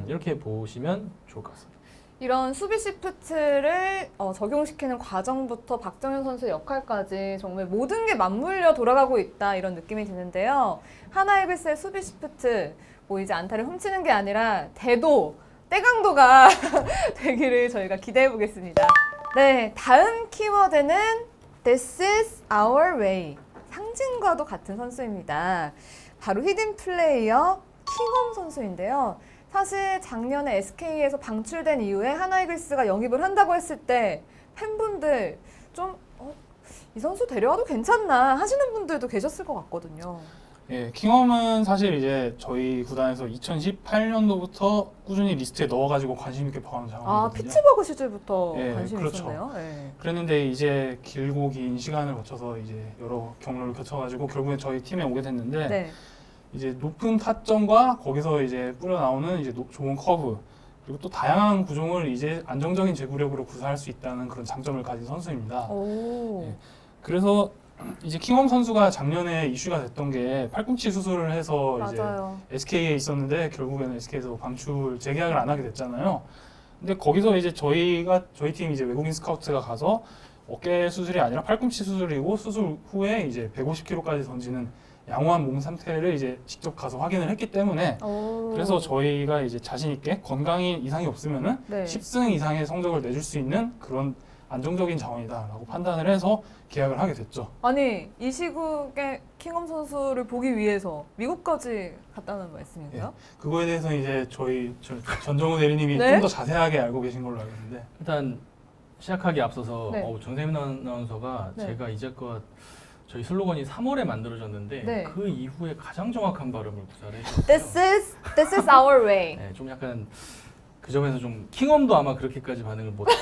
Speaker 3: 이렇게 보시면 좋을 것 같습니다.
Speaker 1: 이런 수비 시프트를 적용시키는 과정부터 박정현 선수의 역할까지 정말 모든 게 맞물려 돌아가고 있다 이런 느낌이 드는데요. 하나이글스의 수비 시프트 뭐 이제 안타를 훔치는 게 아니라 대도 때강도가 되기를 저희가 기대해 보겠습니다. 네, 다음 키워드는 This is our way. 상징과도 같은 선수입니다. 바로 히든 플레이어 킹엄 선수인데요. 사실 작년에 SK에서 방출된 이후에 하나이글스가 영입을 한다고 했을 때 팬분들 좀 이 선수 데려와도 괜찮나 하시는 분들도 계셨을 것 같거든요.
Speaker 2: 예, 킹엄은 사실 이제 저희 구단에서 2018년도부터 꾸준히 리스트에 넣어가지고 관심 있게 봐온
Speaker 1: 아,
Speaker 2: 상황이거든요.
Speaker 1: 피츠버그 시절부터
Speaker 2: 예,
Speaker 1: 관심이
Speaker 2: 그렇죠.
Speaker 1: 있었네요. 예.
Speaker 2: 그랬는데 이제 길고 긴 시간을 거쳐서 이제 여러 경로를 거쳐가지고 결국엔 저희 팀에 오게 됐는데
Speaker 1: 네.
Speaker 2: 이제 높은 타점과 거기서 이제 뿌려 나오는 이제 좋은 커브 그리고 또 다양한 구종을 이제 안정적인 제구력으로 구사할 수 있다는 그런 장점을 가진 선수입니다.
Speaker 1: 오.
Speaker 2: 예. 그래서 이제 킹엄 선수가 작년에 이슈가 됐던 게 팔꿈치 수술을 해서 이제
Speaker 1: 맞아요.
Speaker 2: SK에 있었는데 결국에는 SK에서 방출 재계약을 안 하게 됐잖아요. 근데 거기서 이제 저희 팀 이제 외국인 스카우트가 가서 어깨 수술이 아니라 팔꿈치 수술이고 수술 후에 이제 150kg까지 던지는 양호한 몸 상태를 이제 직접 가서 확인을 했기 때문에
Speaker 1: 오.
Speaker 2: 그래서 저희가 이제 자신 있게 건강이 이상이 없으면은
Speaker 1: 네.
Speaker 2: 10승 이상의 성적을 내줄 수 있는 그런 안정적인 자원이다라고 판단을 해서 계약을 하게 됐죠.
Speaker 1: 아니 이 시국에 킹엄 선수를 보기 위해서 미국까지 갔다는 말씀인가요?
Speaker 2: 그거에 대해서 이제 저희 전정우 대리님이
Speaker 1: 네?
Speaker 2: 좀 더 자세하게 알고 계신 걸로 알고 있는데
Speaker 3: 일단 시작하기 앞서서
Speaker 1: 네.
Speaker 3: 정세민 아나운서가
Speaker 1: 네.
Speaker 3: 제가 이제껏 저희 슬로건이 3월에 만들어졌는데
Speaker 1: 네.
Speaker 3: 그 이후에 가장 정확한 발음을 구사를 해주셨어요.
Speaker 1: This is our way.
Speaker 3: 네, 좀 약간 그 점에서 좀 킹엄도 아마 그렇게까지 발음을 못할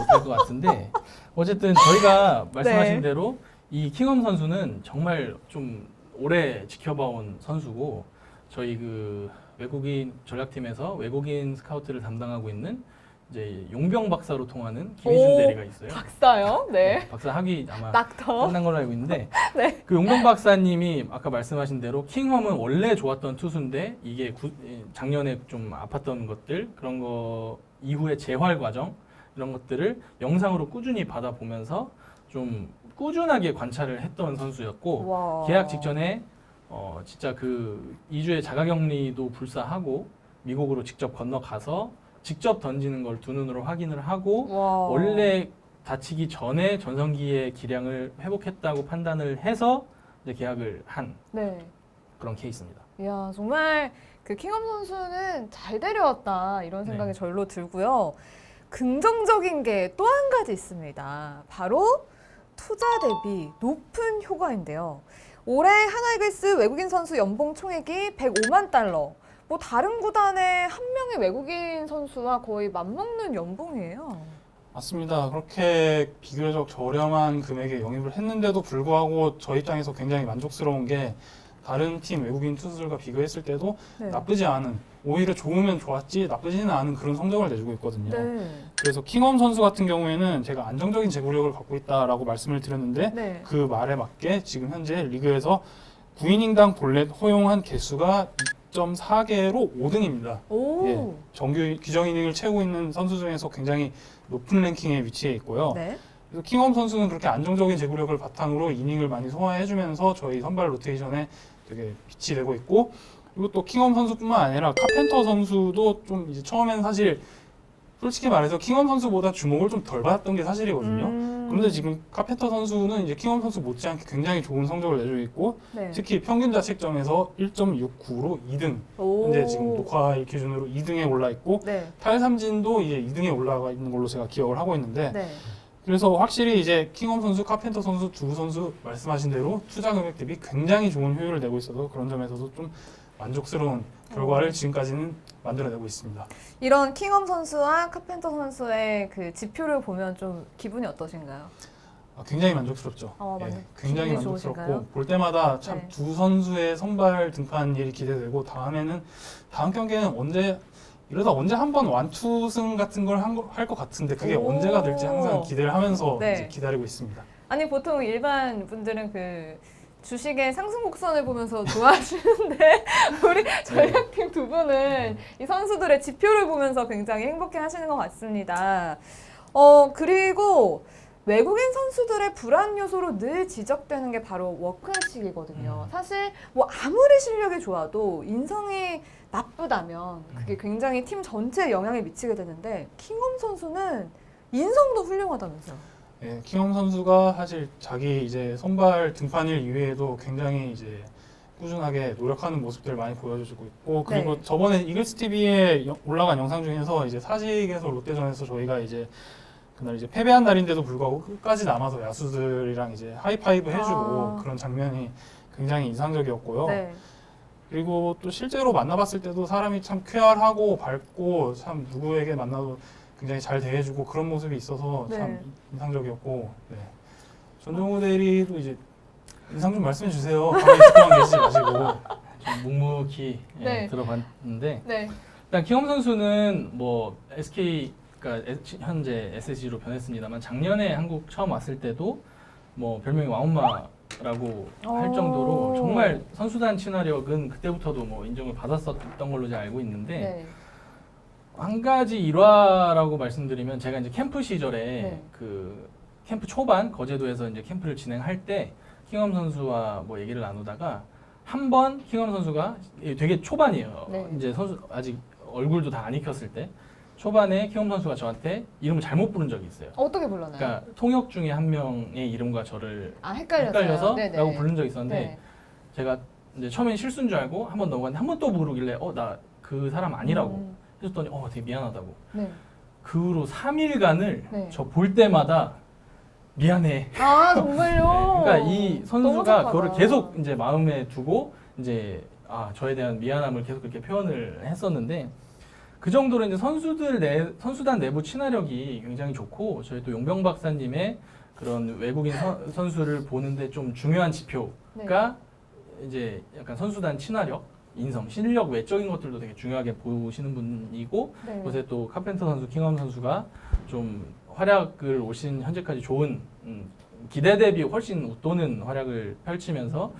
Speaker 3: 것 같은데 어쨌든 저희가 말씀하신
Speaker 1: 네.
Speaker 3: 대로 이 킹엄 선수는 정말 좀 오래 지켜봐온 선수고 저희 그 외국인 전략팀에서 외국인 스카우트를 담당하고 있는 이제 용병 박사로 통하는 김희준
Speaker 1: 오,
Speaker 3: 대리가 있어요.
Speaker 1: 박사요? 네.
Speaker 3: 박사 학위 아마
Speaker 1: 닥터.
Speaker 3: 끝난 걸로 알고 있는데
Speaker 1: 네.
Speaker 3: 그 용병 박사님이 아까 말씀하신 대로 킹엄은 원래 좋았던 투수인데 이게 작년에 좀 아팠던 것들 그런 거 이후의 재활 과정 이런 것들을 영상으로 꾸준히 받아보면서 좀 꾸준하게 관찰을 했던 선수였고
Speaker 1: 와.
Speaker 3: 계약 직전에 진짜 그 2주의 자가격리도 불사하고 미국으로 직접 건너가서 직접 던지는 걸 두 눈으로 확인을 하고
Speaker 1: 와.
Speaker 3: 원래 다치기 전에 전성기의 기량을 회복했다고 판단을 해서 이제 계약을 한
Speaker 1: 네.
Speaker 3: 그런 케이스입니다.
Speaker 1: 이야 정말 그 킹엄 선수는 잘 데려왔다 이런 생각이
Speaker 3: 네.
Speaker 1: 절로 들고요. 긍정적인 게 또 한 가지 있습니다. 바로 투자 대비 높은 효과인데요. 올해 하나이글스 외국인 선수 연봉 총액이 105만 달러. 뭐 다른 구단의 한 명의 외국인 선수와 거의 맞먹는 연봉이에요.
Speaker 2: 맞습니다. 그렇게 비교적 저렴한 금액에 영입을 했는데도 불구하고 저희 입장에서 굉장히 만족스러운 게 다른 팀 외국인 투수들과 비교했을 때도
Speaker 1: 네.
Speaker 2: 나쁘지 않은 오히려 좋으면 좋았지 나쁘지는 않은 그런 성적을 내주고 있거든요.
Speaker 1: 네.
Speaker 2: 그래서 킹엄 선수 같은 경우에는 제가 안정적인 제구력을 갖고 있다라고 말씀을 드렸는데
Speaker 1: 네.
Speaker 2: 그 말에 맞게 지금 현재 리그에서 9이닝당 볼넷 허용한 개수가 2.4개로 5등입니다.
Speaker 1: 오.
Speaker 2: 예, 정규 규정 이닝을 채우고 있는 선수 중에서 굉장히 높은 랭킹에 위치해 있고요.
Speaker 1: 네.
Speaker 2: 그래서 킹엄 선수는 그렇게 안정적인 제구력을 바탕으로 이닝을 많이 소화해주면서 저희 선발 로테이션에 되게 빛이 되고 있고 그리고 또 킹엄 선수뿐만 아니라 카펜터 선수도 좀 이제 처음에는 사실 솔직히 말해서 킹엄 선수보다 주목을 좀 덜 받았던 게 사실이거든요. 그런데 지금 카펜터 선수는 이제 킹엄 선수 못지않게 굉장히 좋은 성적을 내주고 있고
Speaker 1: 네.
Speaker 2: 특히 평균 자책점에서 1.69로 2등.
Speaker 1: 오.
Speaker 2: 현재 지금 녹화 기준으로 2등에 올라 있고
Speaker 1: 네.
Speaker 2: 탈삼진도 이제 2등에 올라가 있는 걸로 제가 기억을 하고 있는데
Speaker 1: 네.
Speaker 2: 그래서 확실히 이제 킹엄 선수, 카펜터 선수 두 선수 말씀하신 대로 투자 금액 대비 굉장히 좋은 효율을 내고 있어서 그런 점에서도 좀 만족스러운 결과를 지금까지는 만들어내고 있습니다.
Speaker 1: 이런 킹엄 선수와 카펜터 선수의 그 지표를 보면 좀 기분이 어떠신가요?
Speaker 2: 굉장히 만족스럽죠. 굉장히
Speaker 1: 기분이
Speaker 2: 만족스럽고
Speaker 1: 좋으신가요?
Speaker 2: 볼 때마다 참
Speaker 1: 네.
Speaker 2: 두 선수의 선발 등판일이 기대되고 다음 경기는 이러다 언제 한번 완투승 같은 걸 할 것 같은데 그게
Speaker 1: 오.
Speaker 2: 언제가 될지 항상 기대를 하면서
Speaker 1: 네.
Speaker 2: 이제 기다리고 있습니다.
Speaker 1: 아니 보통 일반 분들은 그 주식의 상승 곡선을 보면서 좋아하시는데 우리 전략팀 두 분은 이 선수들의 지표를 보면서 굉장히 행복해 하시는 것 같습니다. 그리고 외국인 선수들의 불안 요소로 늘 지적되는 게 바로 워크etic이거든요. 사실 뭐 아무리 실력이 좋아도 인성이 나쁘다면 그게 굉장히 팀 전체에 영향을 미치게 되는데 킹엄 선수는 인성도 훌륭하다면서요.
Speaker 2: 예, 킹엄 선수가 사실 자기 이제 선발 등판일 이외에도 굉장히 이제 꾸준하게 노력하는 모습들을 많이 보여주고 있고 그리고
Speaker 1: 네.
Speaker 2: 저번에 이글스 TV에 올라간 영상 중에서 이제 사직에서 롯데전에서 저희가 이제 그날 이제 패배한 날인데도 불구하고 끝까지 남아서 야수들이랑 이제 하이파이브 해주고 그런 장면이 굉장히 인상적이었고요.
Speaker 1: 네.
Speaker 2: 그리고 또 실제로 만나봤을 때도 사람이 참 쾌활하고 밝고 참 누구에게 만나도 굉장히 잘 대해주고 그런 모습이 있어서
Speaker 1: 네.
Speaker 2: 참 인상적이었고 네. 전종우 대리도 이제 인상 좀 말씀해 주세요. 가만히 듣고만 계시지 마시고.
Speaker 3: 좀 묵묵히
Speaker 1: 네.
Speaker 3: 들어봤는데
Speaker 1: 네.
Speaker 3: 일단 킹엄 선수는 뭐 SK 그러니까 현재 SSG로 변했습니다만 작년에 한국 처음 왔을 때도 뭐 별명이 왕엄마라고 할 정도로 정말 선수단 친화력은 그때부터도 뭐 인정을 받았었던 걸로 제가 알고 있는데
Speaker 1: 네.
Speaker 3: 한 가지 일화라고 말씀드리면 제가 이제 캠프 시절에
Speaker 1: 네.
Speaker 3: 그 캠프 초반 거제도에서 이제 캠프를 진행할 때 킹엄 선수와 뭐 얘기를 나누다가 한 번 킹엄 선수가 되게 초반이에요.
Speaker 1: 네.
Speaker 3: 이제 선수 아직 얼굴도 다 안 익혔을 때 초반에 킹엄 선수가 저한테 이름을 잘못 부른 적이 있어요.
Speaker 1: 어떻게 불러나요?
Speaker 3: 그러니까 통역 중에 한 명의 이름과 저를
Speaker 1: 헷갈려서
Speaker 3: 라고 부른 적이 있었는데
Speaker 1: 네.
Speaker 3: 제가 이제 처음엔 실수인 줄 알고 한 번 넘어갔는데 한 번 또 부르길래 나 그 사람 아니라고 해줬더니 되게 미안하다고.
Speaker 1: 네.
Speaker 3: 그 후로 3일간을
Speaker 1: 네.
Speaker 3: 저 볼 때마다 미안해.
Speaker 1: 아 정말요?
Speaker 3: 그러니까 이
Speaker 1: 너무
Speaker 3: 선수가
Speaker 1: 착하다.
Speaker 3: 그거를 계속 이제 마음에 두고 이제 저에 대한 미안함을 계속 그렇게 표현을 했었는데 그 정도로 이제 선수단 내부 친화력이 굉장히 좋고 저희 또 용병 박사님의 그런 외국인 선수를 보는데 좀 중요한 지표가 이제 약간 선수단 친화력, 인성, 실력 외적인 것들도 되게 중요하게 보시는 분이고
Speaker 1: 네.
Speaker 3: 요새 또 카펜터 선수, 킹엄 선수가 좀 활약을 오신 현재까지 좋은 기대 대비 훨씬 웃도는 활약을 펼치면서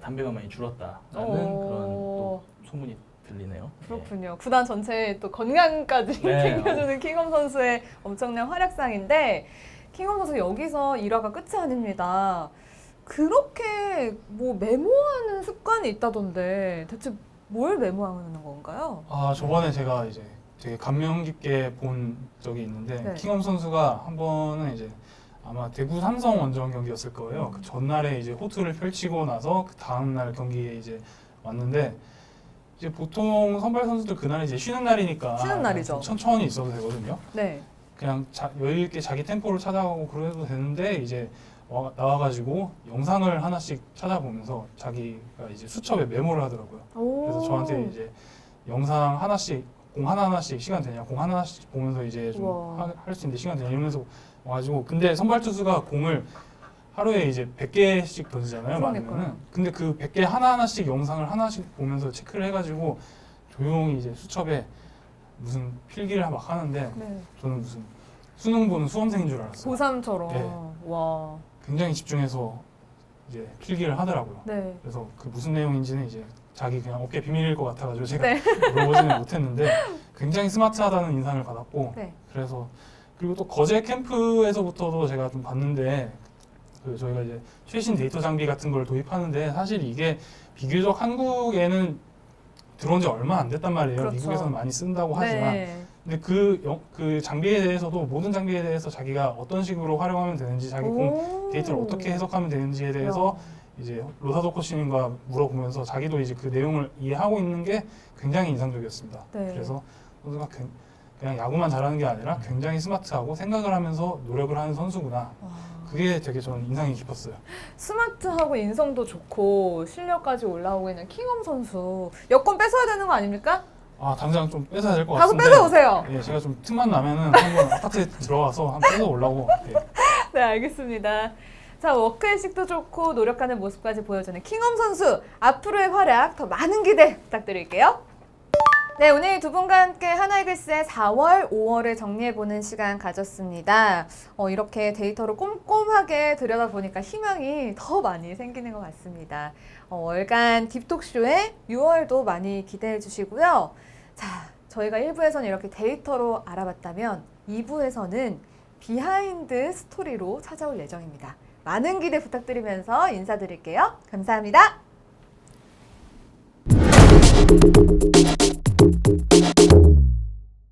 Speaker 3: 담배가 많이 줄었다라는 그런 또 소문이 들리네요.
Speaker 1: 그렇군요. 구단 전체의 또 건강까지
Speaker 3: 네.
Speaker 1: 챙겨주는 킹엄 선수의 엄청난 활약상인데 킹엄 선수 여기서 일화가 끝이 아닙니다. 그렇게 뭐 메모하는 습관이 있다던데 대체 뭘 메모하는 건가요?
Speaker 2: 저번에 제가 이제 되게 감명 깊게 본 적이 있는데
Speaker 1: 네.
Speaker 2: 킹엄 선수가 한 번은 이제 아마 대구 삼성 원정 경기였을 거예요. 그 전날에 이제 호투를 펼치고 나서 그 다음 날 경기에 이제 왔는데 이제 보통 선발 선수들 그날 이제 쉬는 날이니까
Speaker 1: 쉬는 날이죠.
Speaker 2: 천천히 있어도 되거든요.
Speaker 1: 네.
Speaker 2: 그냥 여유 있게 자기 템포를 찾아가고 그래도 되는데 이제 나와가지고 영상을 하나씩 찾아보면서 자기가 이제 수첩에 메모를 하더라고요. 그래서 저한테 이제 영상 하나씩 공 하나씩 시간 되냐, 공 하나씩 보면서 이제 좀 할 수 있는데 시간 되냐 이러면서 와가지고 근데 선발 투수가 공을 하루에 이제 100개씩 던지잖아요. 많으면은. 근데 그 100개 하나씩 영상을 하나씩 보면서 체크를 해가지고 조용히 이제 수첩에 무슨 필기를 막 하는데 저는 무슨 수능 보는 수험생인 줄 알았어요.
Speaker 1: 고3처럼.
Speaker 2: 네.
Speaker 1: 와.
Speaker 2: 굉장히 집중해서 이제 필기를 하더라고요.
Speaker 1: 네.
Speaker 2: 그래서 그 무슨 내용인지는 이제 자기 그냥 어깨 비밀일 것 같아가지고 제가 물어보지는 못했는데 굉장히 스마트하다는 인상을 받았고 그래서 그리고 또 거제 캠프에서부터도 제가 좀 봤는데 그 저희가 이제 최신 데이터 장비 같은 걸 도입하는데 사실 이게 비교적 한국에는 들어온 지 얼마 안 됐단 말이에요.
Speaker 1: 그렇죠.
Speaker 2: 미국에서는 많이 쓴다고 하지만 근데 그 장비에 대해서도 모든 장비에 대해서 자기가 어떤 식으로 활용하면 되는지 자기 데이터를 어떻게 해석하면 되는지에 대해서 이제 로사도 코치님과 물어보면서 자기도 이제 그 내용을 이해하고 있는 게 굉장히 인상적이었습니다.
Speaker 1: 네.
Speaker 2: 그래서 선수가 그냥 야구만 잘하는 게 아니라 굉장히 스마트하고 생각을 하면서 노력을 하는 선수구나.
Speaker 1: 와.
Speaker 2: 그게 되게 저는 인상이 깊었어요.
Speaker 1: 스마트하고 인성도 좋고 실력까지 올라오고 있는 킹엄 선수 여권 뺏어야 되는 거 아닙니까?
Speaker 2: 아 당장 좀 뺏어야 될 것
Speaker 1: 가서
Speaker 2: 같은데.
Speaker 1: 뺏어오세요.
Speaker 2: 예, 제가 좀 틈만 나면은 한번 아파트에 들어가서 한번 뺏어 오려고. 예.
Speaker 1: 네, 알겠습니다. 자, 워크의식도 좋고 노력하는 모습까지 보여주는 킹엄 선수 앞으로의 활약 더 많은 기대 부탁드릴게요. 네, 오늘 두 분과 함께 하나이글스의 4월, 5월을 정리해보는 시간 가졌습니다. 이렇게 데이터를 꼼꼼하게 들여다보니까 희망이 더 많이 생기는 것 같습니다. 월간 딥톡쇼에 6월도 많이 기대해 주시고요. 자, 저희가 1부에서는 이렇게 데이터로 알아봤다면 2부에서는 비하인드 스토리로 찾아올 예정입니다. 많은 기대 부탁드리면서 인사드릴게요. 감사합니다.